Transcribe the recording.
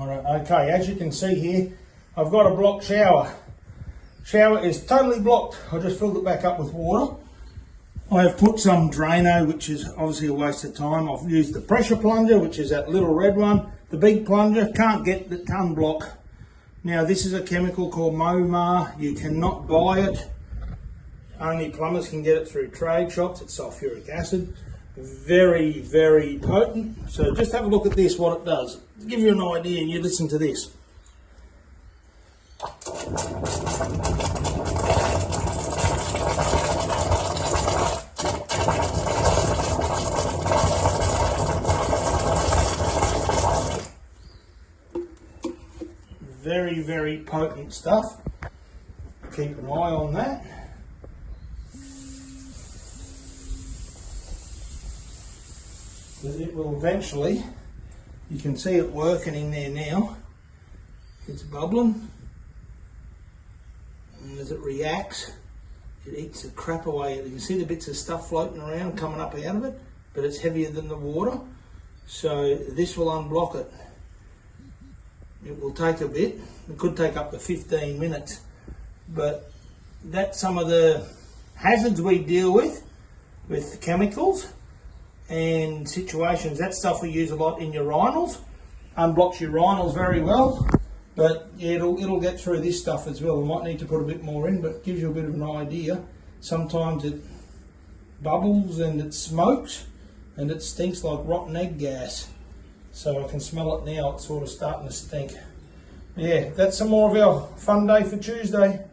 Alright, okay, as you can see here, I've got a blocked shower. Shower is totally blocked. I just filled it back up with water. I have put some Drano, which is obviously a waste of time. I've used the pressure plunger, which is that little red one. The big plunger, can't get the ton block. Now this is a chemical called Momar. You cannot buy it. Only plumbers can get it through trade shops. It's sulfuric acid. Very, very potent. So just have a look at this, what it does. To give you an idea, and you listen to this. Very, very potent stuff. Keep an eye on that. But it will eventually, you can see it working in there now. It's bubbling. And as it reacts, it eats the crap away. You can see the bits of stuff floating around coming up out of it, but it's heavier than the water. So this will unblock it. It will take a bit. It could take up to 15 minutes. But that's some of the hazards we deal with chemicals and situations. That stuff we use a lot in urinals. Unblocks urinals very well. But yeah, it'll get through this stuff as well. We might need to put a bit more in, but it gives you a bit of an idea. Sometimes it bubbles and it smokes and it stinks like rotten egg gas. So I can smell it now, it's sort of starting to stink. Yeah, that's some more of our fun day for Tuesday.